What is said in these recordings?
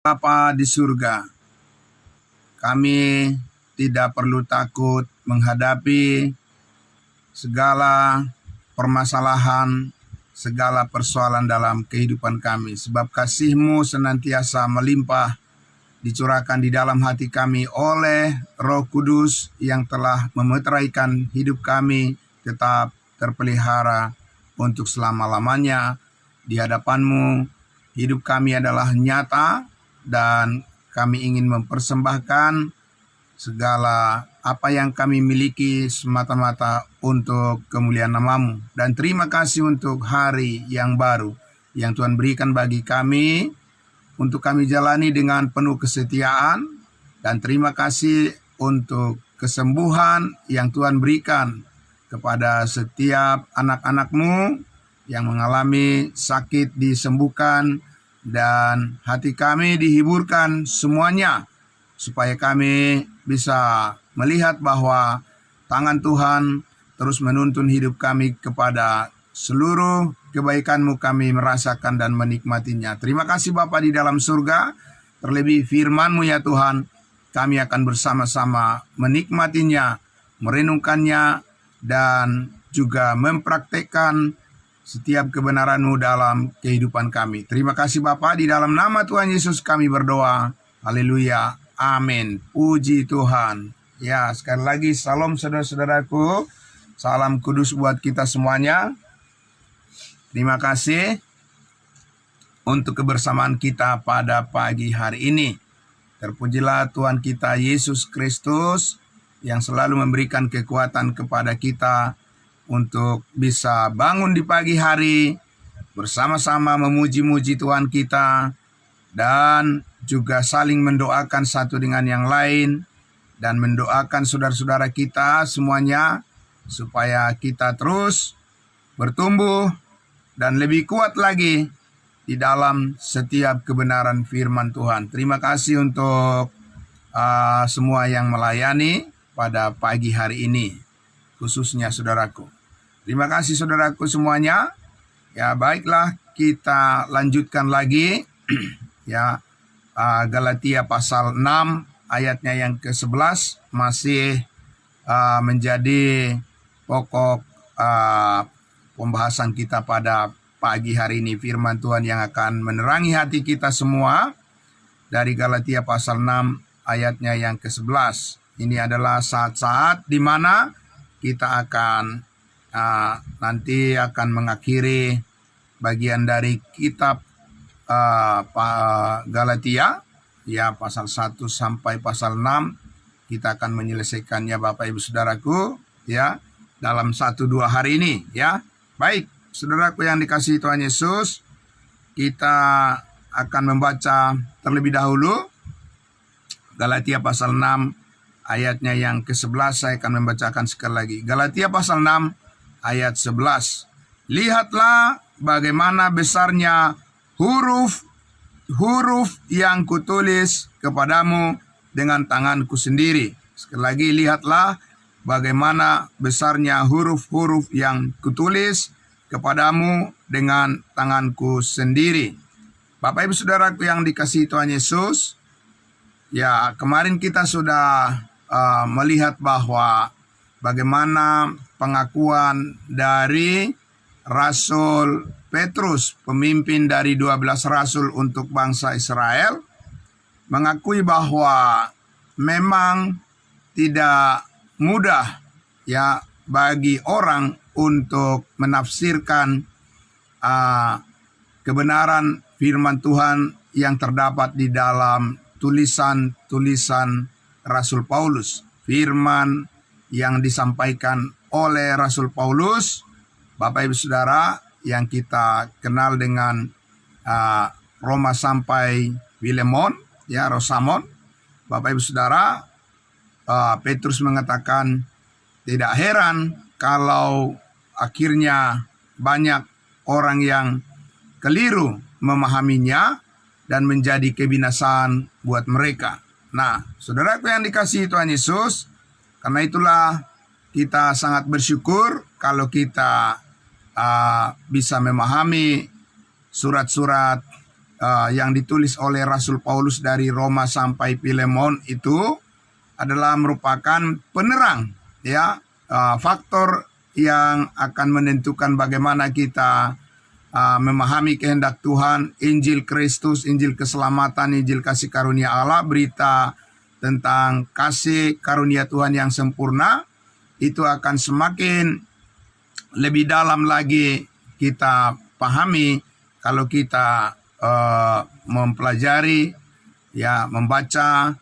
Bapa di surga, kami tidak perlu takut menghadapi segala permasalahan, segala persoalan dalam kehidupan kami. Sebab kasih-Mu senantiasa melimpah dicurahkan di dalam hati kami oleh Roh Kudus yang telah memeteraikan hidup kami tetap terpelihara untuk selama-lamanya di hadapan-Mu. Hidup kami adalah nyata dan kami ingin mempersembahkan segala apa yang kami miliki semata-mata untuk kemuliaan nama-Mu. Dan terima kasih untuk hari yang baru yang Tuhan berikan bagi kami untuk kami jalani dengan penuh kesetiaan. Dan terima kasih untuk kesembuhan yang Tuhan berikan kepada setiap anak-anak-Mu yang mengalami sakit disembuhkan, dan hati kami dihiburkan semuanya, supaya kami bisa melihat bahwa tangan Tuhan terus menuntun hidup kami kepada seluruh kebaikan-Mu. Kami merasakan dan menikmatinya. Terima kasih Bapa di dalam surga. Terlebih firman-Mu ya Tuhan, kami akan bersama-sama menikmatinya, merenungkannya, dan juga mempraktekkan setiap kebenaran-Mu dalam kehidupan kami. Terima kasih Bapa, di dalam nama Tuhan Yesus kami berdoa. Haleluya. Amin. Puji Tuhan. Ya, sekali lagi salam saudara-saudaraku. Salam kudus buat kita semuanya. Terima kasih untuk kebersamaan kita pada pagi hari ini. Terpujilah Tuhan kita Yesus Kristus yang selalu memberikan kekuatan kepada kita untuk bisa bangun di pagi hari, bersama-sama memuji-muji Tuhan kita, dan juga saling mendoakan satu dengan yang lain, dan mendoakan saudara-saudara kita semuanya, supaya kita terus bertumbuh dan lebih kuat lagi di dalam setiap kebenaran firman Tuhan. Terima kasih untuk semua yang melayani pada pagi hari ini, khususnya saudaraku. Terima kasih saudaraku semuanya. Ya, baiklah, kita lanjutkan lagi ya, Galatia pasal 6 ayatnya yang ke-11 masih menjadi pokok pembahasan kita pada pagi hari ini. Firman Tuhan yang akan menerangi hati kita semua dari Galatia pasal 6 ayatnya yang ke-11. Ini adalah saat-saat di mana kita akan nanti akan mengakhiri bagian dari kitab Galatia ya, pasal 1 sampai pasal 6. Kita akan menyelesaikannya Bapak Ibu Saudaraku ya, dalam 1-2 hari ini ya. Baik, saudaraku yang dikasihi Tuhan Yesus, kita akan membaca terlebih dahulu Galatia pasal 6 ayatnya yang ke-11. Saya akan membacakan sekali lagi. Galatia pasal 6 ayat 11. Lihatlah bagaimana besarnya huruf yang kutulis kepadamu dengan tanganku sendiri. Sekali lagi, lihatlah bagaimana besarnya huruf-huruf yang kutulis kepadamu dengan tanganku sendiri. Bapak Ibu Saudaraku yang dikasihi Tuhan Yesus, ya, kemarin kita sudah melihat bahwa bagaimana pengakuan dari Rasul Petrus, pemimpin dari 12 rasul untuk bangsa Israel, mengakui bahwa memang tidak mudah ya bagi orang untuk menafsirkan kebenaran firman Tuhan yang terdapat di dalam tulisan-tulisan Rasul Paulus. Firman yang disampaikan oleh Rasul Paulus, Bapak Ibu Saudara, yang kita kenal dengan Roma sampai Filemon, ya, Rosamon. Bapak Ibu Saudara, Petrus mengatakan tidak heran kalau akhirnya banyak orang yang keliru memahaminya dan menjadi kebinasaan buat mereka. Nah, saudaraku yang dikasihi Tuhan Yesus, karena itulah kita sangat bersyukur kalau kita bisa memahami surat-surat yang ditulis oleh Rasul Paulus dari Roma sampai Filemon itu adalah merupakan penerang, ya, faktor yang akan menentukan bagaimana kita memahami kehendak Tuhan, Injil Kristus, Injil keselamatan, Injil kasih karunia Allah, berita tentang kasih karunia Tuhan yang sempurna, itu akan semakin lebih dalam lagi kita pahami kalau kita mempelajari, ya, membaca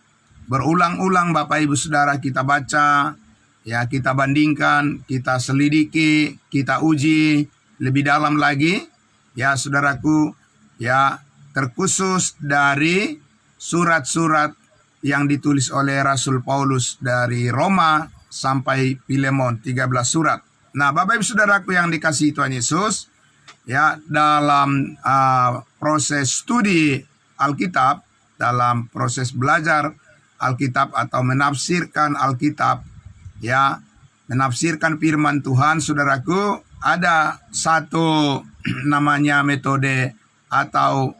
berulang-ulang. Bapak Ibu Saudara, kita baca, ya, kita bandingkan, kita selidiki, kita uji lebih dalam lagi, ya saudaraku, ya, terkhusus dari surat-surat yang ditulis oleh Rasul Paulus dari Roma sampai Filemon, 13 surat. Nah, Bapak Ibu Saudaraku yang dikasihi Tuhan Yesus, ya, dalam proses studi Alkitab, dalam proses belajar Alkitab atau menafsirkan Alkitab, ya, menafsirkan firman Tuhan, saudaraku, ada satu namanya metode atau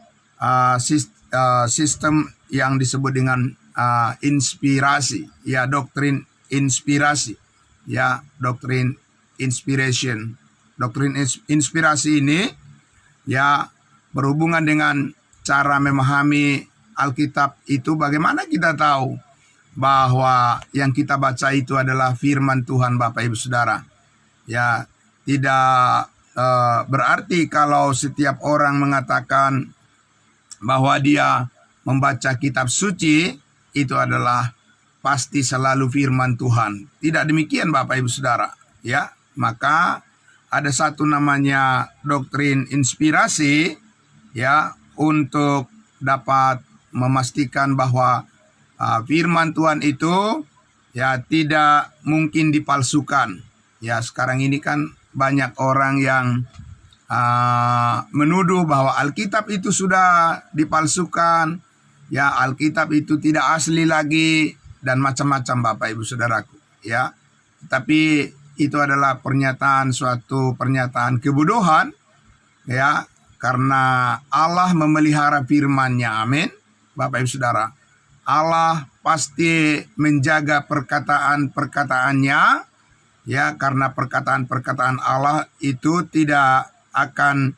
sistem yang disebut dengan inspirasi, ya, doktrin inspirasi, ya, doktrin inspiration. Doktrin inspirasi ini, ya, berhubungan dengan cara memahami Alkitab itu. Bagaimana kita tahu bahwa yang kita baca itu adalah firman Tuhan, Bapak Ibu Saudara? Ya, tidak berarti kalau setiap orang mengatakan bahwa dia membaca kitab suci itu adalah pasti selalu firman Tuhan. Tidak demikian, Bapak Ibu Saudara, ya. Maka ada satu namanya doktrin inspirasi, ya, untuk dapat memastikan bahwa firman Tuhan itu, ya, tidak mungkin dipalsukan. Ya, sekarang ini kan banyak orang yang menuduh bahwa Alkitab itu sudah dipalsukan, ya, Alkitab itu tidak asli lagi, dan macam-macam, Bapak Ibu Saudaraku, ya. Tapi itu adalah suatu pernyataan kebodohan, ya, karena Allah memelihara firman-Nya. Amin, Bapak Ibu Saudara. Allah pasti menjaga perkataan-perkataannya, ya, karena perkataan-perkataan Allah itu tidak akan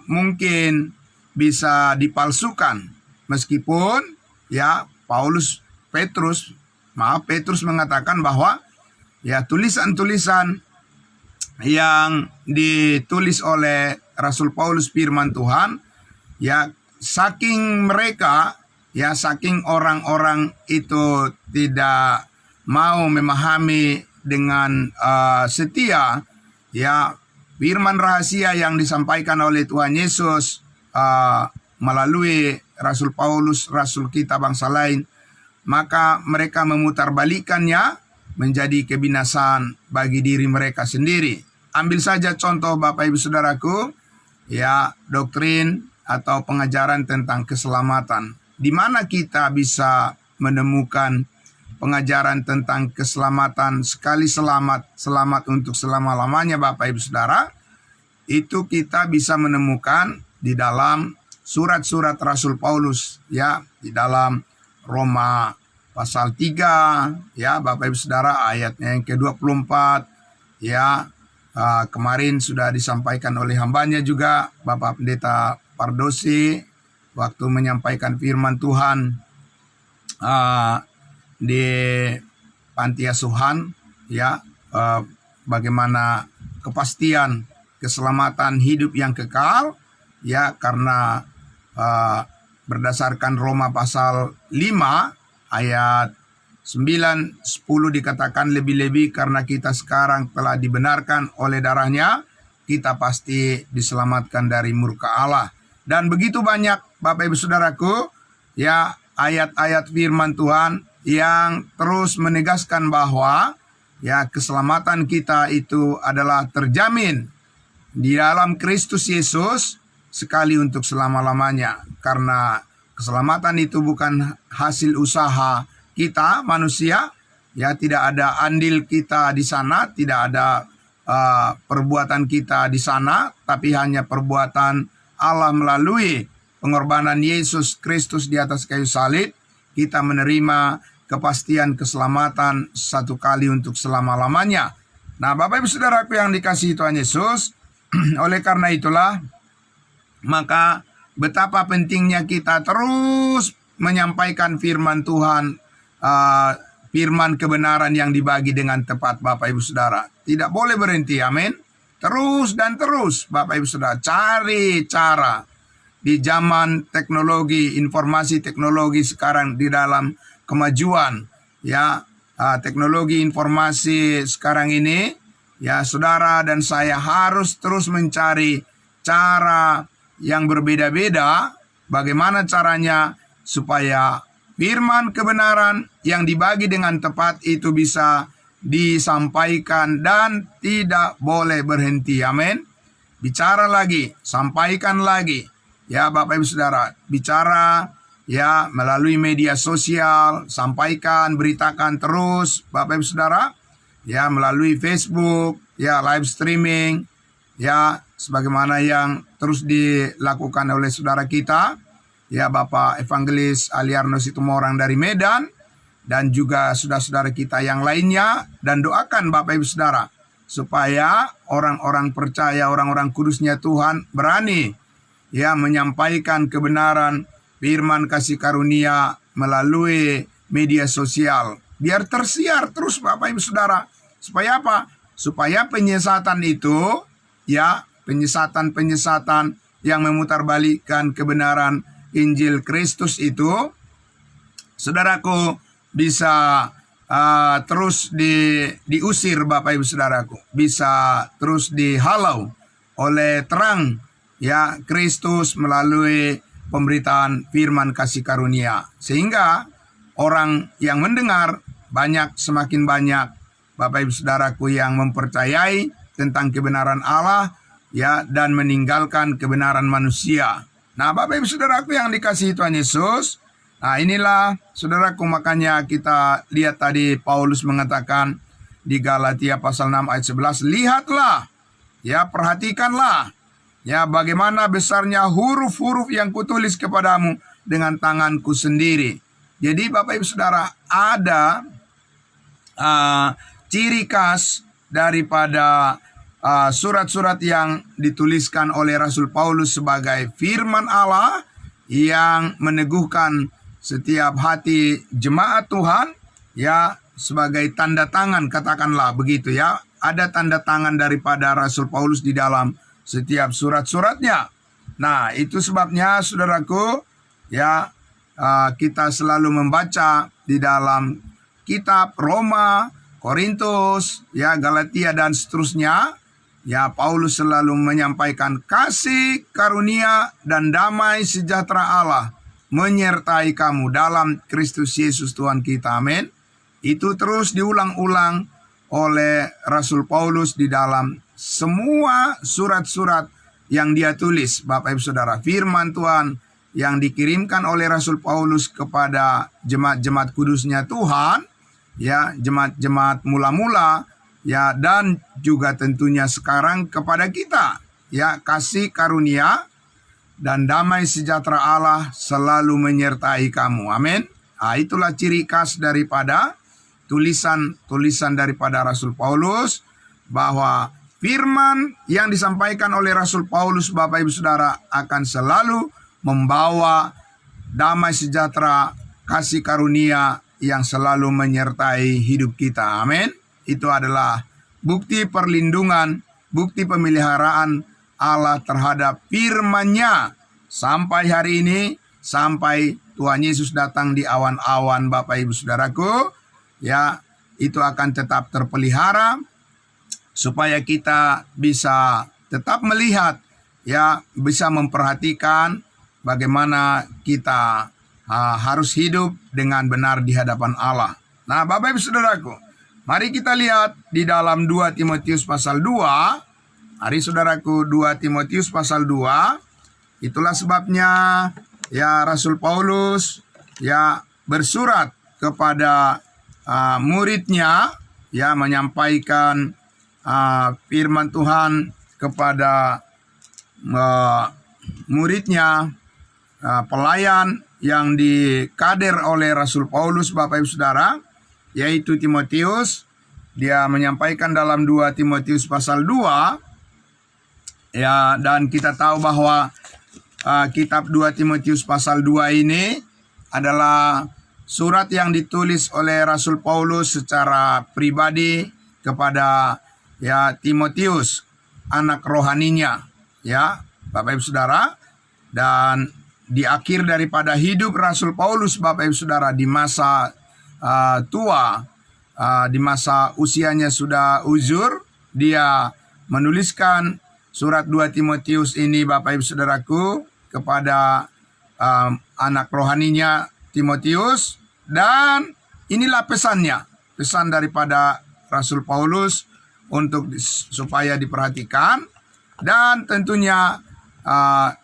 mungkin bisa dipalsukan. Meskipun, ya, Petrus mengatakan bahwa, ya, tulisan-tulisan yang ditulis oleh Rasul Paulus firman Tuhan, ya, saking mereka, ya, saking orang-orang itu tidak mau memahami dengan setia, ya, firman rahasia yang disampaikan oleh Tuhan Yesus melalui Rasul Paulus, rasul kita bangsa lain, maka mereka memutarbalikannya menjadi kebinasaan bagi diri mereka sendiri. Ambil saja contoh, Bapak Ibu Saudaraku, ya, doktrin atau pengajaran tentang keselamatan. Di mana kita bisa menemukan pengajaran tentang keselamatan, sekali selamat untuk selama-lamanya, Bapak Ibu Saudara? Itu kita bisa menemukan di dalam surat-surat Rasul Paulus, ya, di dalam Roma pasal 3, ya, Bapak Ibu Saudara, ayatnya yang ke-24, ya, kemarin sudah disampaikan oleh hambanya juga, Bapak Pendeta Pardosi, waktu menyampaikan firman Tuhan di panti asuhan, ya, bagaimana kepastian keselamatan hidup yang kekal, ya, karena berdasarkan Roma pasal 5 ayat 9, 10 dikatakan lebih-lebih karena kita sekarang telah dibenarkan oleh darahnya, kita pasti diselamatkan dari murka Allah. Dan begitu banyak, Bapak Ibu Saudaraku, ya, ayat-ayat firman Tuhan yang terus menegaskan bahwa, ya, keselamatan kita itu adalah terjamin di dalam Kristus Yesus sekali untuk selama-lamanya. Karena keselamatan itu bukan hasil usaha kita manusia, ya, tidak ada andil kita di sana, tidak ada perbuatan kita di sana, tapi hanya perbuatan Allah melalui pengorbanan Yesus Kristus di atas kayu salib, kita menerima kepastian keselamatan satu kali untuk selama-lamanya. Nah, Bapak Ibu Saudaraku yang dikasihi Tuhan Yesus, oleh karena itulah, maka betapa pentingnya kita terus menyampaikan firman Tuhan, firman kebenaran yang dibagi dengan tepat, Bapak Ibu Saudara. Tidak boleh berhenti, amin. Terus dan terus, Bapak Ibu Saudara, cari cara. Di zaman teknologi, informasi teknologi sekarang di dalam kemajuan, ya, teknologi informasi sekarang ini, ya, saudara dan saya harus terus mencari cara yang berbeda-beda. Bagaimana caranya supaya firman kebenaran yang dibagi dengan tepat itu bisa disampaikan dan tidak boleh berhenti, amin. Bicara lagi, sampaikan lagi. Ya, Bapak Ibu Saudara, bicara ya melalui media sosial, sampaikan, beritakan terus, Bapak Ibu Saudara, ya melalui Facebook, ya live streaming, ya sebagaimana yang terus dilakukan oleh saudara kita, ya Bapak Evangelis Aliarno Situmorang dari Medan, dan juga saudara-saudara kita yang lainnya, dan doakan Bapak Ibu Saudara supaya orang-orang percaya, orang-orang kudusnya Tuhan berani ya menyampaikan kebenaran firman kasih karunia melalui media sosial. Biar tersiar terus Bapak Ibu Saudara. Supaya apa? Supaya penyesatan itu, ya, penyesatan-penyesatan yang memutarbalikkan kebenaran Injil Kristus itu, saudaraku, bisa terus diusir Bapak Ibu Saudaraku. Bisa terus dihalau oleh terang ya Kristus melalui pemberitaan firman kasih karunia, sehingga orang yang mendengar semakin banyak Bapak Ibu Saudaraku yang mempercayai tentang kebenaran Allah, ya, dan meninggalkan kebenaran manusia. Nah, Bapak Ibu Saudaraku yang dikasihi Tuhan Yesus, nah inilah saudaraku, makanya kita lihat tadi Paulus mengatakan di Galatia pasal 6 ayat 11, lihatlah, ya, perhatikanlah, ya, bagaimana besarnya huruf-huruf yang kutulis kepadamu dengan tanganku sendiri. Jadi Bapak Ibu Saudara, ada ciri khas daripada surat-surat yang dituliskan oleh Rasul Paulus sebagai firman Allah yang meneguhkan setiap hati jemaat Tuhan, ya, sebagai tanda tangan, katakanlah begitu, ya. Ada tanda tangan daripada Rasul Paulus di dalam setiap surat-suratnya. Nah, itu sebabnya saudaraku, ya, kita selalu membaca di dalam kitab Roma, Korintus, ya, Galatia dan seterusnya, ya, Paulus selalu menyampaikan kasih, karunia dan damai sejahtera Allah menyertai kamu dalam Kristus Yesus Tuhan kita, amin. Itu terus diulang-ulang oleh Rasul Paulus di dalam semua surat-surat yang dia tulis, Bapak Ibu Saudara. Firman Tuhan yang dikirimkan oleh Rasul Paulus kepada jemaat-jemaat kudusnya Tuhan, ya, jemaat-jemaat mula-mula, ya, dan juga tentunya sekarang kepada kita, ya, kasih karunia dan damai sejahtera Allah selalu menyertai kamu, amin. Nah, itulah ciri khas daripada tulisan daripada Rasul Paulus, bahwa firman yang disampaikan oleh Rasul Paulus, Bapak Ibu Saudara, akan selalu membawa damai sejahtera, kasih karunia yang selalu menyertai hidup kita, amin. Itu adalah bukti perlindungan, bukti pemeliharaan Allah terhadap firman-Nya sampai hari ini, sampai Tuhan Yesus datang di awan-awan, Bapak Ibu Saudaraku, ya, itu akan tetap terpelihara supaya kita bisa tetap melihat, ya, bisa memperhatikan bagaimana kita harus hidup dengan benar di hadapan Allah. Nah, Bapak Ibu Saudaraku, mari kita lihat di dalam 2 Timotius pasal 2. Mari saudaraku, 2 Timotius pasal 2. Itulah sebabnya, ya, Rasul Paulus, ya, bersurat kepada muridnya, ya, menyampaikan firman Tuhan kepada muridnya pelayan yang dikader oleh Rasul Paulus, Bapak Ibu Saudara, yaitu Timotius. Dia menyampaikan dalam 2 Timotius pasal 2, ya, dan kita tahu bahwa kitab 2 Timotius pasal 2 ini adalah surat yang ditulis oleh Rasul Paulus secara pribadi kepada Timotius, anak rohaninya, ya, Bapak Ibu Saudara. Dan di akhir daripada hidup Rasul Paulus, Bapak Ibu Saudara, di masa tua, di masa usianya sudah uzur, dia menuliskan surat 2 Timotius ini, Bapak Ibu Saudaraku, kepada anak rohaninya Timotius. Dan inilah pesannya, pesan daripada Rasul Paulus supaya diperhatikan. Dan tentunya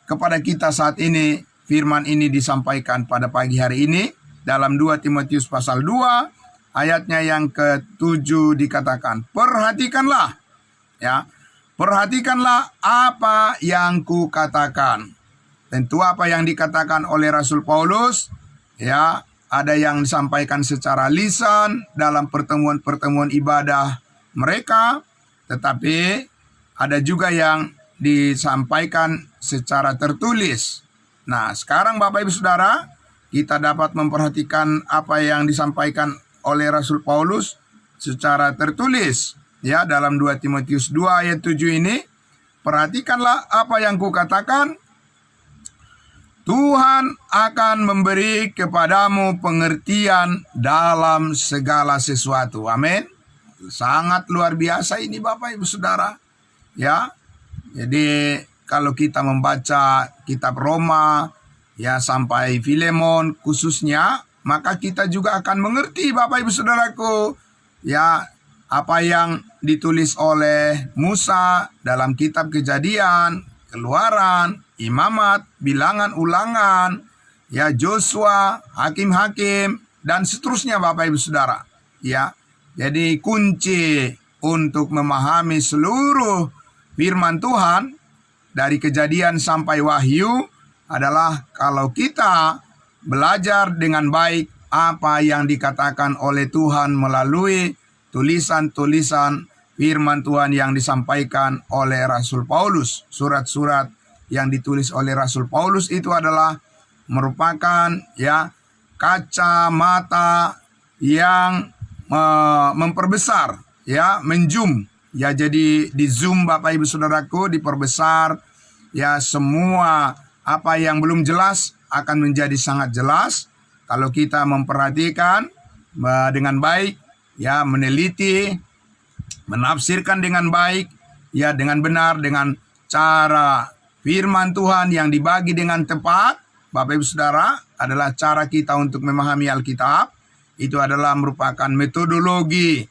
kepada kita saat ini, firman ini disampaikan pada pagi hari ini dalam 2 Timotius pasal 2 ayatnya yang ke-7 dikatakan, perhatikanlah, ya, perhatikanlah apa yang kukatakan. Tentu apa yang dikatakan oleh Rasul Paulus, ya, ada yang disampaikan secara lisan dalam pertemuan-pertemuan ibadah mereka, tetapi ada juga yang disampaikan secara tertulis. Nah, sekarang Bapak Ibu Saudara, kita dapat memperhatikan apa yang disampaikan oleh Rasul Paulus secara tertulis, ya, dalam 2 Timotius 2 ayat 7 ini. Perhatikanlah apa yang kukatakan, Tuhan akan memberi kepadamu pengertian dalam segala sesuatu. Amin. Sangat luar biasa ini Bapak Ibu Saudara, ya. Jadi kalau kita membaca kitab Roma, ya, sampai Filemon khususnya, maka kita juga akan mengerti Bapak Ibu Saudaraku, ya, apa yang ditulis oleh Musa dalam kitab Kejadian, Keluaran, Imamat, Bilangan, Ulangan, ya, Joshua, Hakim-Hakim, dan seterusnya Bapak Ibu Saudara, ya. Jadi kunci untuk memahami seluruh firman Tuhan dari Kejadian sampai Wahyu adalah kalau kita belajar dengan baik apa yang dikatakan oleh Tuhan melalui tulisan-tulisan firman Tuhan yang disampaikan oleh Rasul Paulus. Surat-surat yang ditulis oleh Rasul Paulus itu adalah merupakan, ya, kacamata yang memperbesar, ya, menzoom, ya, jadi di zoom Bapak Ibu Saudaraku, diperbesar, ya, semua apa yang belum jelas akan menjadi sangat jelas kalau kita memperhatikan dengan baik, ya, meneliti, menafsirkan dengan baik, ya, dengan benar, dengan cara firman Tuhan yang dibagi dengan tepat. Bapak Ibu Saudara, adalah cara kita untuk memahami Alkitab. Itu adalah merupakan metodologi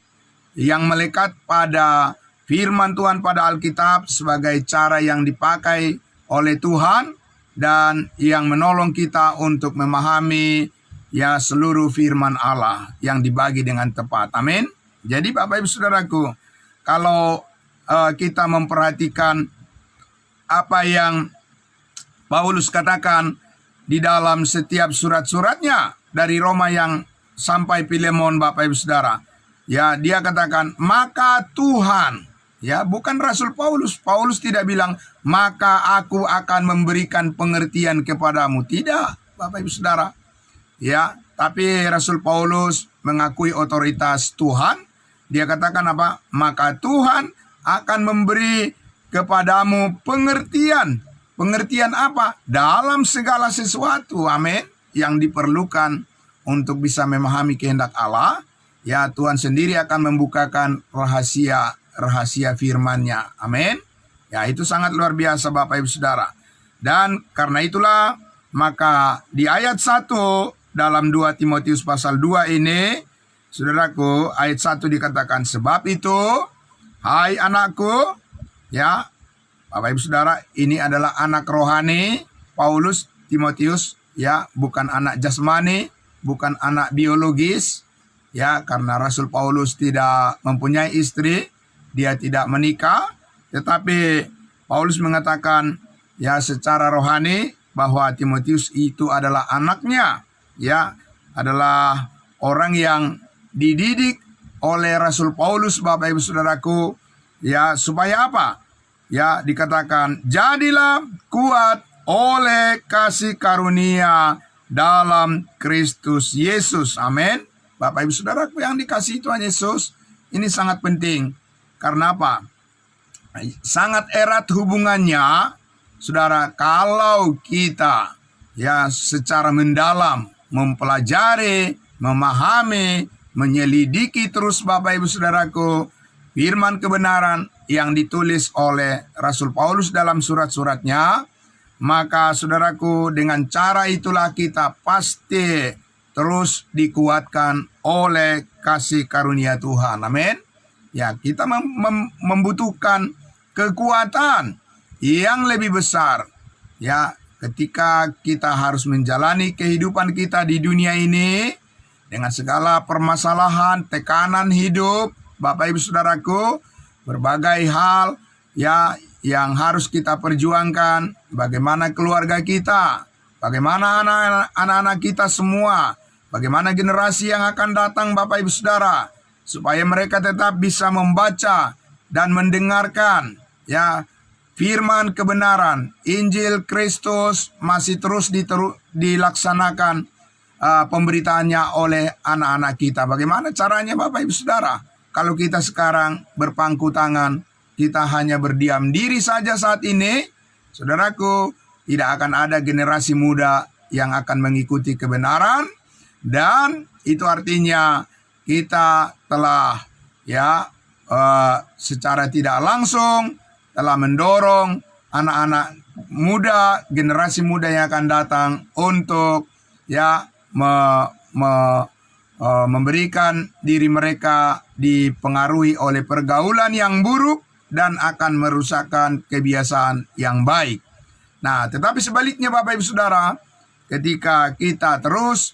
yang melekat pada firman Tuhan pada Alkitab sebagai cara yang dipakai oleh Tuhan dan yang menolong kita untuk memahami, ya, seluruh firman Allah yang dibagi dengan tepat. Amin. Jadi Bapak Ibu Saudaraku, kalau kita memperhatikan apa yang Paulus katakan di dalam setiap surat-suratnya dari Roma yang sampai Filemon, Bapak Ibu Saudara, ya, dia katakan maka Tuhan, ya, bukan Rasul Paulus. Paulus tidak bilang maka aku akan memberikan pengertian kepadamu. Tidak, Bapak Ibu Saudara, ya, tapi Rasul Paulus mengakui otoritas Tuhan. Dia katakan apa? Maka Tuhan akan memberi kepadamu pengertian. Pengertian apa? Dalam segala sesuatu, amin, yang diperlukan untuk bisa memahami kehendak Allah, ya, Tuhan sendiri akan membukakan rahasia firman-Nya. Amin. Ya, itu sangat luar biasa Bapak Ibu Saudara. Dan karena itulah, maka di ayat 1 dalam 2 Timotius pasal 2 ini, Saudaraku, ayat 1 dikatakan, sebab itu, hai anakku, ya, Bapak Ibu Saudara, ini adalah anak rohani Paulus, Timotius, ya, bukan anak jasmani, bukan anak biologis, ya, karena Rasul Paulus tidak mempunyai istri, dia tidak menikah, tetapi Paulus mengatakan, ya, secara rohani bahwa Timotius itu adalah anaknya, ya, adalah orang yang dididik oleh Rasul Paulus, Bapak Ibu Saudaraku, ya, supaya apa? Ya, dikatakan, jadilah kuat oleh kasih karunia dalam Kristus Yesus. Amin. Bapak Ibu Saudaraku yang dikasihi Tuhan Yesus, ini sangat penting. Karena apa? Sangat erat hubungannya, saudara, kalau kita ya secara mendalam mempelajari, memahami, menyelidiki terus Bapak Ibu Saudaraku firman kebenaran yang ditulis oleh Rasul Paulus dalam surat-suratnya, maka saudaraku dengan cara itulah kita pasti terus dikuatkan oleh kasih karunia Tuhan. Amin. Ya, kita membutuhkan kekuatan yang lebih besar. Ya, ketika kita harus menjalani kehidupan kita di dunia ini dengan segala permasalahan, tekanan hidup, Bapak Ibu Saudaraku, berbagai hal ya yang harus kita perjuangkan, bagaimana keluarga kita, bagaimana anak-anak kita semua, bagaimana generasi yang akan datang Bapak Ibu Saudara, supaya mereka tetap bisa membaca dan mendengarkan ya firman kebenaran, Injil Kristus masih terus dilaksanakan pemberitaannya oleh anak-anak kita. Bagaimana caranya Bapak Ibu Saudara? Kalau kita sekarang berpangku tangan, kita hanya berdiam diri saja saat ini, saudaraku, tidak akan ada generasi muda yang akan mengikuti kebenaran, dan itu artinya kita telah ya secara tidak langsung telah mendorong anak-anak muda, generasi muda yang akan datang untuk ya memberikan diri mereka dipengaruhi oleh pergaulan yang buruk dan akan merusakkan kebiasaan yang baik. Nah, tetapi sebaliknya Bapak Ibu Saudara, ketika kita terus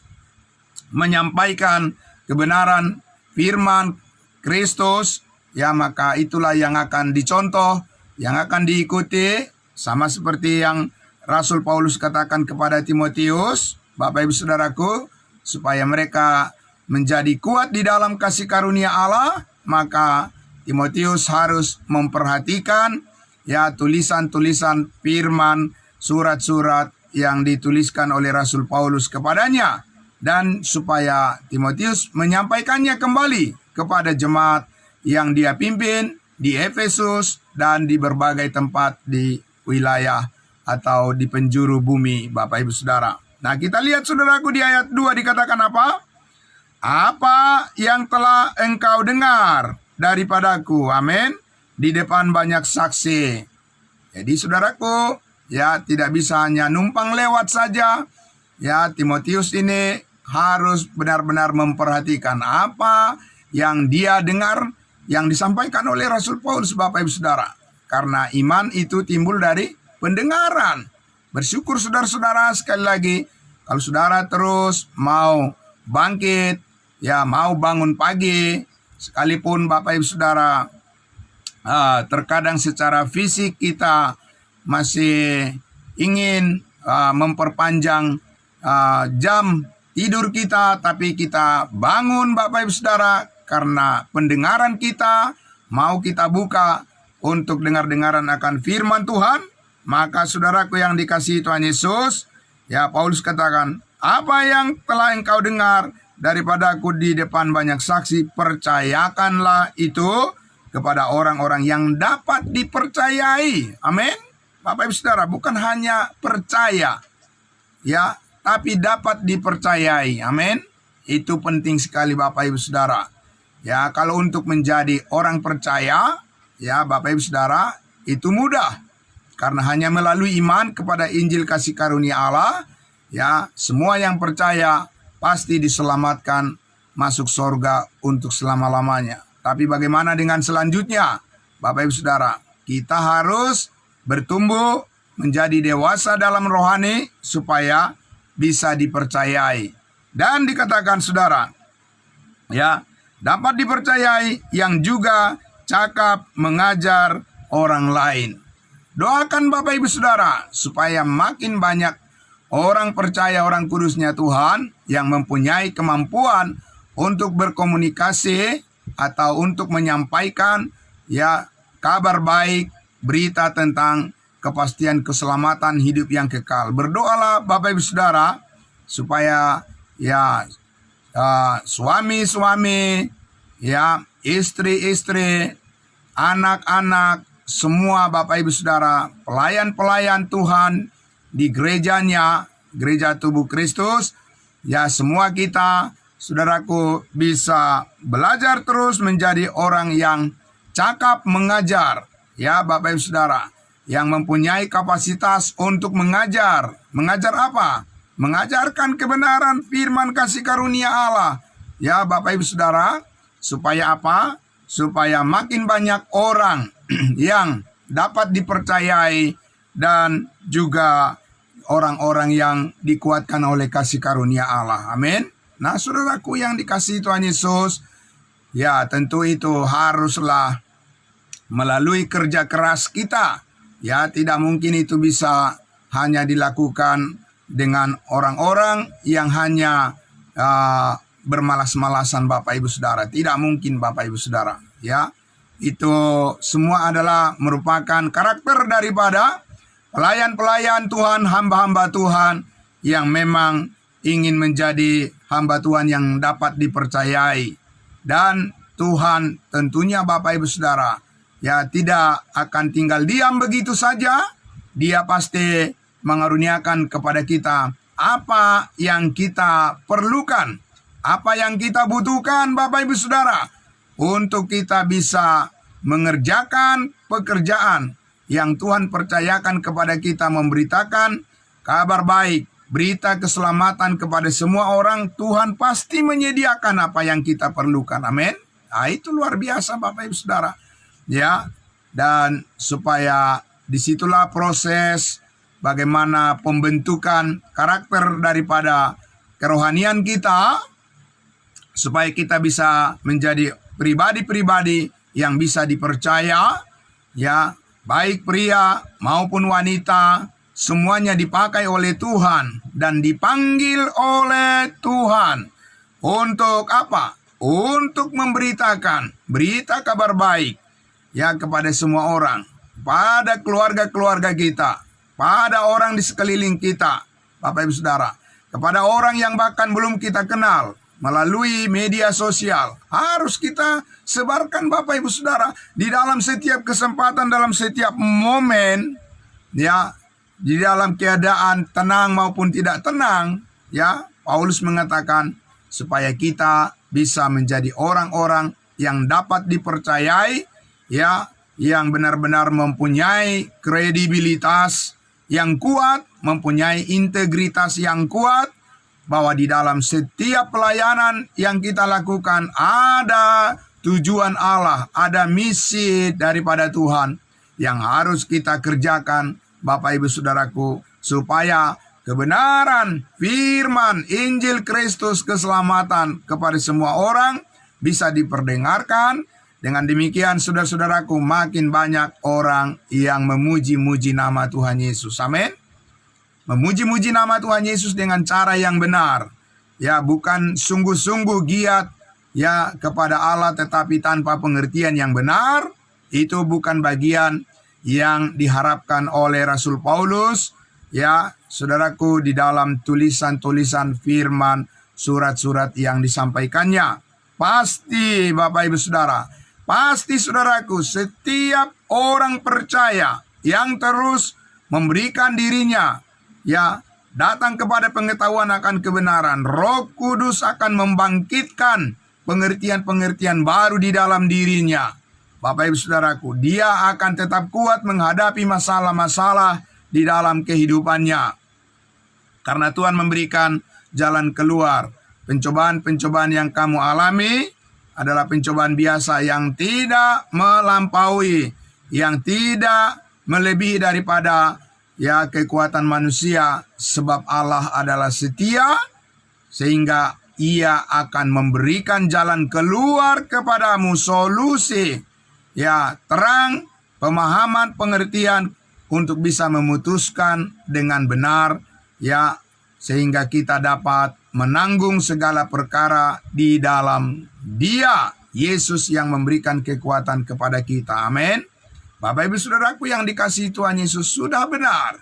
menyampaikan kebenaran firman Kristus, ya maka itulah yang akan dicontoh, yang akan diikuti, sama seperti yang Rasul Paulus katakan kepada Timotius, Bapak Ibu Saudaraku, supaya mereka menjadi kuat di dalam kasih karunia Allah, maka Timotius harus memperhatikan ya tulisan-tulisan firman, surat-surat yang dituliskan oleh Rasul Paulus kepadanya, dan supaya Timotius menyampaikannya kembali kepada jemaat yang dia pimpin di Efesus dan di berbagai tempat di wilayah atau di penjuru bumi, Bapak Ibu Saudara. Nah, kita lihat saudaraku di ayat 2 dikatakan apa? Apa yang telah engkau dengar daripadaku, amin, di depan banyak saksi. Jadi saudaraku, ya tidak bisa hanya numpang lewat saja. Ya, Timotius ini harus benar-benar memperhatikan apa yang dia dengar, yang disampaikan oleh Rasul Paulus, Bapak Ibu Saudara. Karena iman itu timbul dari pendengaran. Bersyukur saudara-saudara, sekali lagi, kalau saudara terus mau bangkit, ya mau bangun pagi, sekalipun Bapak Ibu Saudara terkadang secara fisik kita masih ingin memperpanjang jam tidur kita, tapi kita bangun Bapak Ibu Saudara karena pendengaran kita mau kita buka untuk dengar-dengaran akan firman Tuhan. Maka saudaraku yang dikasihi Tuhan Yesus, ya Paulus katakan, apa yang telah engkau dengar daripadaku di depan banyak saksi, percayakanlah itu kepada orang-orang yang dapat dipercayai. Amin. Bapak Ibu Saudara, bukan hanya percaya, ya, tapi dapat dipercayai. Amin. Itu penting sekali Bapak Ibu Saudara. Ya, kalau untuk menjadi orang percaya, ya Bapak Ibu Saudara, itu mudah. Karena hanya melalui iman kepada Injil kasih karunia Allah, ya, semua yang percaya pasti diselamatkan masuk surga untuk selama-lamanya. Tapi bagaimana dengan selanjutnya? Bapak Ibu Saudara, kita harus bertumbuh menjadi dewasa dalam rohani supaya bisa dipercayai. Dan dikatakan saudara, ya, dapat dipercayai yang juga cakap mengajar orang lain. Doakan Bapak Ibu Saudara supaya makin banyak orang percaya, orang kudusnya Tuhan yang mempunyai kemampuan untuk berkomunikasi atau untuk menyampaikan ya kabar baik, berita tentang kepastian keselamatan hidup yang kekal. Berdoalah Bapak Ibu Saudara supaya ya suami-suami, ya istri-istri, anak-anak, semua Bapak Ibu Saudara, pelayan-pelayan Tuhan di gerejanya, gereja tubuh Kristus, ya semua kita, saudaraku, bisa belajar terus menjadi orang yang cakap mengajar, ya Bapak Ibu Saudara, yang mempunyai kapasitas untuk mengajar. Mengajar apa? Mengajarkan kebenaran firman kasih karunia Allah, ya Bapak Ibu Saudara, supaya apa? Supaya makin banyak orang yang dapat dipercayai dan juga orang-orang yang dikuatkan oleh kasih karunia Allah. Amin. Nah, saudaraku yang dikasihi Tuhan Yesus, ya tentu itu haruslah melalui kerja keras kita. Ya, tidak mungkin itu bisa hanya dilakukan dengan orang-orang yang hanya bermalas-malasan Bapak Ibu Saudara. Tidak mungkin Bapak Ibu Saudara. Ya, itu semua adalah merupakan karakter daripada pelayan-pelayan Tuhan, hamba-hamba Tuhan yang memang ingin menjadi hamba Tuhan yang dapat dipercayai. Dan Tuhan tentunya Bapak Ibu Saudara, ya tidak akan tinggal diam begitu saja. Dia pasti mengaruniakan kepada kita apa yang kita perlukan, apa yang kita butuhkan Bapak Ibu Saudara, untuk kita bisa mengerjakan pekerjaan yang Tuhan percayakan kepada kita, memberitakan kabar baik, berita keselamatan kepada semua orang. Tuhan pasti menyediakan apa yang kita perlukan. Amin. Nah, itu luar biasa Bapak Ibu Saudara. Ya, dan supaya disitulah proses bagaimana pembentukan karakter daripada kerohanian kita, supaya kita bisa menjadi pribadi-pribadi yang bisa dipercaya, ya, baik pria maupun wanita, semuanya dipakai oleh Tuhan dan dipanggil oleh Tuhan. Untuk apa? Untuk memberitakan berita kabar baik, ya, kepada semua orang, pada keluarga-keluarga kita, pada orang di sekeliling kita, Bapak Ibu Saudara, kepada orang yang bahkan belum kita kenal. Melalui media sosial harus kita sebarkan Bapak Ibu Saudara, di dalam setiap kesempatan, dalam setiap momen, ya, di dalam keadaan tenang maupun tidak tenang, ya, Paulus mengatakan supaya kita bisa menjadi orang-orang yang dapat dipercayai, ya, yang benar-benar mempunyai kredibilitas yang kuat, mempunyai integritas yang kuat, bahwa di dalam setiap pelayanan yang kita lakukan ada tujuan Allah, ada misi daripada Tuhan yang harus kita kerjakan Bapak Ibu Saudaraku, supaya kebenaran firman Injil Kristus keselamatan kepada semua orang bisa diperdengarkan. Dengan demikian saudara-saudaraku, makin banyak orang yang memuji-muji nama Tuhan Yesus. Amin. Memuji-muji nama Tuhan Yesus dengan cara yang benar, ya, bukan sungguh-sungguh giat, ya, kepada Allah tetapi tanpa pengertian yang benar. Itu bukan bagian yang diharapkan oleh Rasul Paulus, ya, saudaraku, di dalam tulisan-tulisan firman, surat-surat yang disampaikannya. Pasti Bapak Ibu Saudara, pasti saudaraku, setiap orang percaya yang terus memberikan dirinya, ya, datang kepada pengetahuan akan kebenaran, Roh Kudus akan membangkitkan pengertian-pengertian baru di dalam dirinya. Bapak Ibu Saudaraku, dia akan tetap kuat menghadapi masalah-masalah di dalam kehidupannya. Karena Tuhan memberikan jalan keluar. Pencobaan-pencobaan yang kamu alami adalah pencobaan biasa yang tidak melampaui, yang tidak melebihi daripada, ya, kekuatan manusia, sebab Allah adalah setia, sehingga Ia akan memberikan jalan keluar kepadamu, solusi, ya, terang, pemahaman, pengertian untuk bisa memutuskan dengan benar ya, sehingga kita dapat menanggung segala perkara di dalam Dia, Yesus, yang memberikan kekuatan kepada kita. Amin. Bapak Ibu Saudaraku yang dikasihi Tuhan Yesus, sudah benar,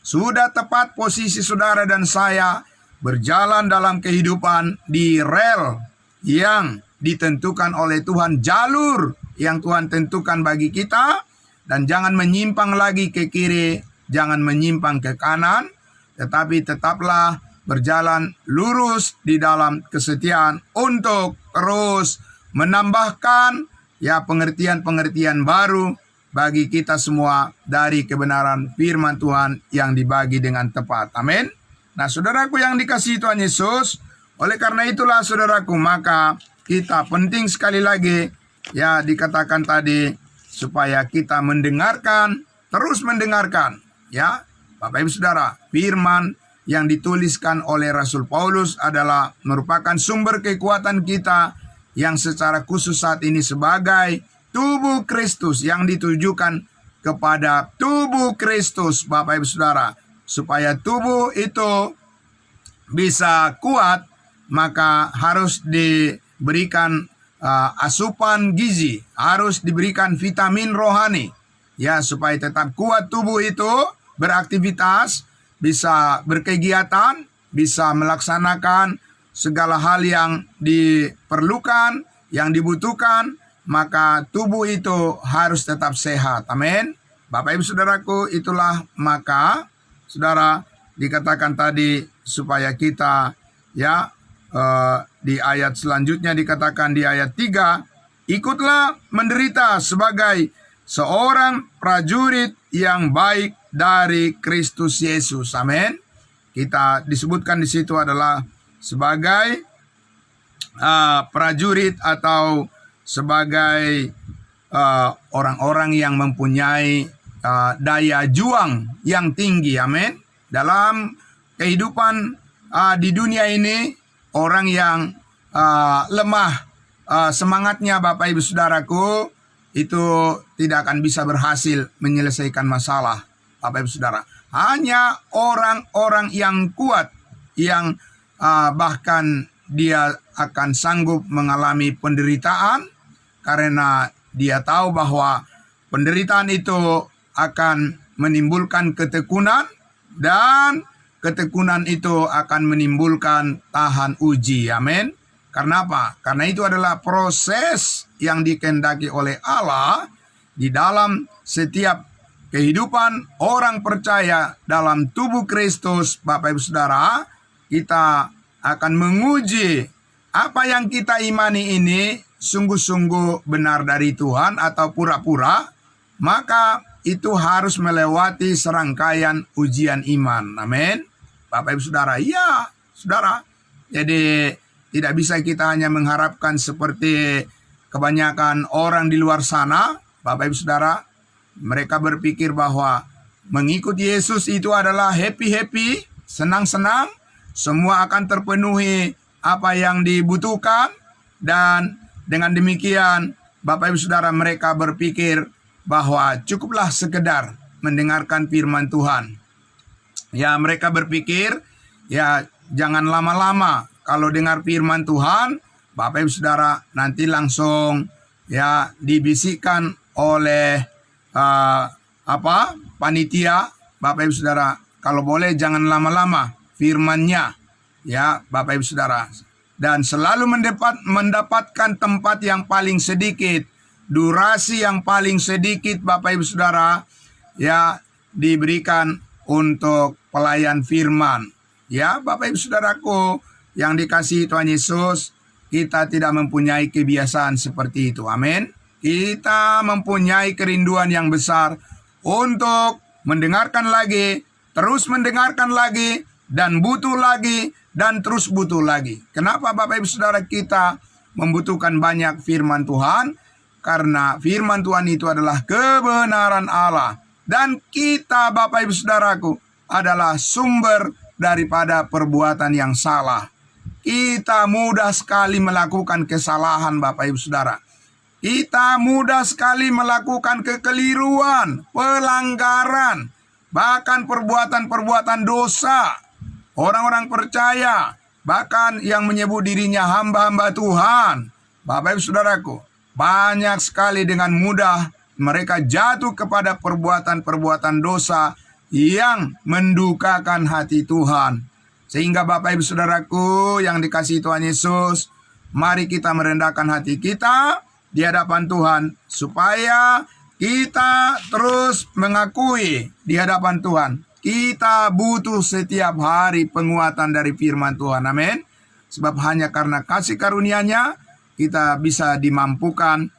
sudah tepat posisi saudara dan saya berjalan dalam kehidupan di rel yang ditentukan oleh Tuhan, jalur yang Tuhan tentukan bagi kita, dan jangan menyimpang lagi ke kiri, jangan menyimpang ke kanan, tetapi tetaplah berjalan lurus di dalam kesetiaan untuk terus menambahkan ya pengertian-pengertian baru bagi kita semua dari kebenaran firman Tuhan yang dibagi dengan tepat. Amin. Nah, saudaraku yang dikasihi Tuhan Yesus, oleh karena itulah saudaraku, maka kita penting sekali lagi ya dikatakan tadi supaya kita mendengarkan, terus mendengarkan ya Bapak Ibu Saudara, firman yang dituliskan oleh Rasul Paulus adalah merupakan sumber kekuatan kita yang secara khusus saat ini sebagai tubuh Kristus, yang ditujukan kepada tubuh Kristus, Bapak Ibu Saudara. Supaya tubuh itu bisa kuat, maka harus diberikan asupan gizi, harus diberikan vitamin rohani, ya, supaya tetap kuat tubuh itu beraktivitas, bisa berkegiatan, bisa melaksanakan segala hal yang diperlukan, yang dibutuhkan, maka tubuh itu harus tetap sehat. Amin. Bapak Ibu Saudaraku, itulah maka saudara dikatakan tadi supaya kita ya di ayat selanjutnya dikatakan di ayat 3, ikutlah menderita sebagai seorang prajurit yang baik dari Kristus Yesus. Amin. Kita disebutkan di situ adalah sebagai prajurit atau sebagai orang-orang yang mempunyai daya juang yang tinggi. Amin. Dalam kehidupan di dunia ini, orang yang lemah semangatnya, Bapak Ibu Saudaraku, itu tidak akan bisa berhasil menyelesaikan masalah, Bapak Ibu Saudara. Hanya orang-orang yang kuat, yang bahkan dia akan sanggup mengalami penderitaan, karena dia tahu bahwa penderitaan itu akan menimbulkan ketekunan, dan ketekunan itu akan menimbulkan tahan uji. Amin. Karena apa? Karena itu adalah proses yang dikehendaki oleh Allah di dalam setiap kehidupan orang percaya dalam tubuh Kristus. Bapak Ibu Saudara, kita akan menguji apa yang kita imani ini sungguh-sungguh benar dari Tuhan atau pura-pura, maka itu harus melewati serangkaian ujian iman. Amin. Bapak Ibu Saudara, ya saudara, jadi tidak bisa kita hanya mengharapkan seperti kebanyakan orang di luar sana, Bapak Ibu Saudara. Mereka berpikir bahwa mengikut Yesus itu adalah happy-happy, senang-senang, semua akan terpenuhi apa yang dibutuhkan, dan dengan demikian Bapak Ibu Saudara, mereka berpikir bahwa cukuplah sekedar mendengarkan firman Tuhan. Ya, mereka berpikir ya jangan lama-lama kalau dengar firman Tuhan, Bapak Ibu Saudara, nanti langsung ya dibisikkan oleh panitia. Bapak Ibu Saudara, kalau boleh jangan lama-lama firmannya, ya Bapak Ibu Saudara, dan selalu mendapatkan tempat yang paling sedikit, durasi yang paling sedikit, Bapak Ibu Saudara, ya diberikan untuk pelayan firman. Ya Bapak Ibu Saudaraku yang dikasihi Tuhan Yesus, kita tidak mempunyai kebiasaan seperti itu. Amin. Kita mempunyai kerinduan yang besar untuk mendengarkan lagi, terus mendengarkan lagi, dan butuh lagi, dan terus butuh lagi. Kenapa Bapak Ibu Saudara kita membutuhkan banyak firman Tuhan? Karena firman Tuhan itu adalah kebenaran Allah. Dan kita Bapak Ibu Saudaraku adalah sumber daripada perbuatan yang salah. Kita mudah sekali melakukan kesalahan, Bapak Ibu Saudara. Kita mudah sekali melakukan kekeliruan, pelanggaran, bahkan perbuatan-perbuatan dosa. orang-orang percaya, bahkan yang menyebut dirinya hamba-hamba Tuhan. Bapak Ibu Saudaraku, banyak sekali dengan mudah mereka jatuh kepada perbuatan-perbuatan dosa yang mendukakan hati Tuhan. Sehingga Bapak Ibu Saudaraku yang dikasihi Tuhan Yesus, mari kita merendahkan hati kita di hadapan Tuhan, supaya kita terus mengakui di hadapan Tuhan, kita butuh setiap hari penguatan dari firman Tuhan. Amin. Sebab hanya karena kasih karunia-Nya kita bisa dimampukan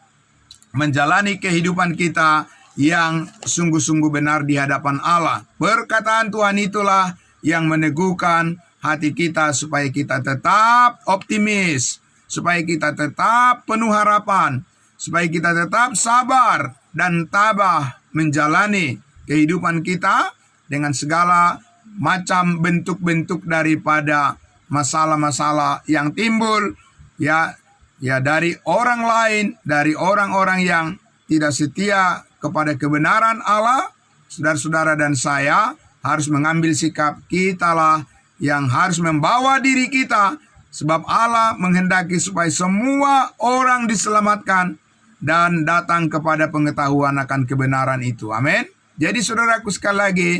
menjalani kehidupan kita yang sungguh-sungguh benar di hadapan Allah. Perkataan Tuhan itulah yang meneguhkan hati kita supaya kita tetap optimis, supaya kita tetap penuh harapan, supaya kita tetap sabar dan tabah menjalani kehidupan kita dengan segala macam bentuk-bentuk daripada masalah-masalah yang timbul ya dari orang lain, dari orang-orang yang tidak setia kepada kebenaran Allah. Saudara-saudara dan saya harus mengambil sikap, kitalah yang harus membawa diri kita, sebab Allah menghendaki supaya semua orang diselamatkan dan datang kepada pengetahuan akan kebenaran itu. Amin. Jadi saudaraku, sekali lagi,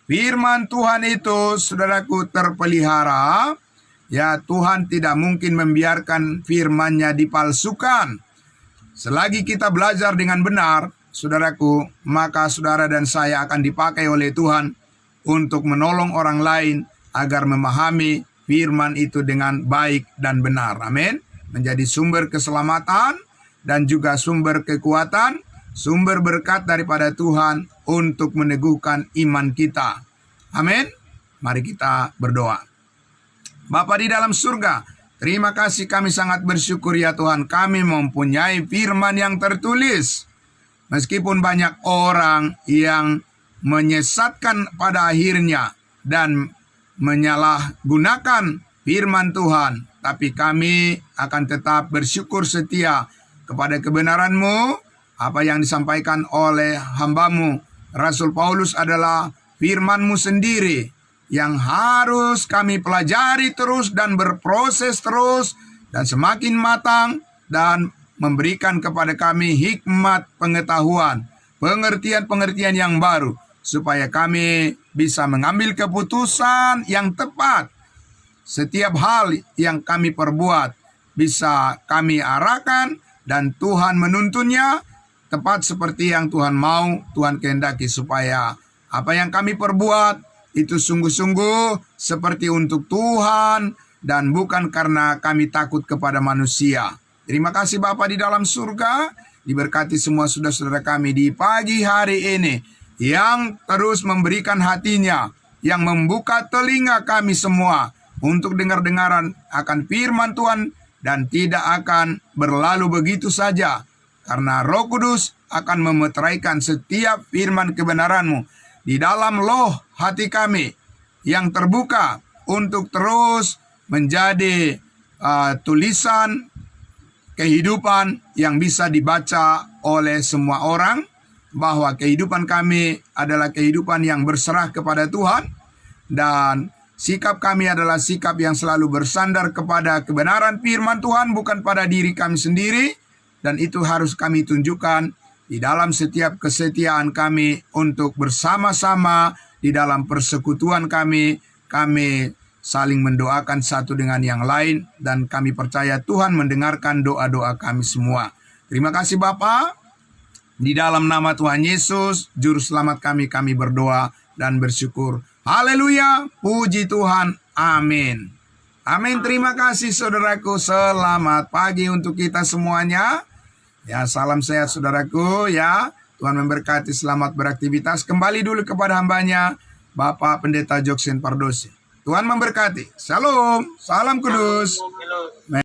firman Tuhan itu saudaraku terpelihara. Ya, Tuhan tidak mungkin membiarkan firman-Nya dipalsukan. Selagi kita belajar dengan benar, saudaraku, maka saudara dan saya akan dipakai oleh Tuhan untuk menolong orang lain agar memahami firman itu dengan baik dan benar. Amin. Menjadi sumber keselamatan dan juga sumber kekuatan, sumber berkat daripada Tuhan untuk meneguhkan iman kita. Amin. Mari kita berdoa. Bapa di dalam surga, terima kasih, kami sangat bersyukur ya Tuhan, kami mempunyai firman yang tertulis. Meskipun banyak orang yang menyesatkan pada akhirnya dan menyalahgunakan firman Tuhan, tapi kami akan tetap bersyukur setia kepada kebenaran-Mu. Apa yang disampaikan oleh hamba-Mu Rasul Paulus adalah firman-Mu sendiri yang harus kami pelajari terus dan berproses terus dan semakin matang dan memberikan kepada kami hikmat pengetahuan, pengertian-pengertian yang baru, supaya kami bisa mengambil keputusan yang tepat. Setiap hal yang kami perbuat bisa kami arahkan dan Tuhan menuntunnya tepat seperti yang Tuhan mau, Tuhan kehendaki, supaya apa yang kami perbuat itu sungguh-sungguh seperti untuk Tuhan dan bukan karena kami takut kepada manusia. Terima kasih Bapa di dalam surga, diberkati semua saudara-saudara kami di pagi hari ini yang terus memberikan hatinya, yang membuka telinga kami semua untuk dengar-dengaran akan firman Tuhan dan tidak akan berlalu begitu saja, karena Roh Kudus akan memeteraikan setiap firman kebenaran-Mu di dalam loh hati kami yang terbuka untuk terus menjadi tulisan kehidupan yang bisa dibaca oleh semua orang, bahwa kehidupan kami adalah kehidupan yang berserah kepada Tuhan, dan sikap kami adalah sikap yang selalu bersandar kepada kebenaran firman Tuhan, bukan pada diri kami sendiri, dan itu harus kami tunjukkan di dalam setiap kesetiaan kami untuk bersama-sama di dalam persekutuan kami saling mendoakan satu dengan yang lain, dan kami percaya Tuhan mendengarkan doa-doa kami semua. Terima kasih Bapa. Di dalam nama Tuhan Yesus, Juru Selamat kami berdoa dan bersyukur. Haleluya, puji Tuhan, amin. Amin, terima kasih saudaraku, selamat pagi untuk kita semuanya. Ya, salam sehat saudaraku ya. Tuhan memberkati, selamat beraktivitas. Kembali dulu kepada hambanya, Bapak Pendeta Joksen Pardosi. Tuhan memberkati. Shalom, salam kudus.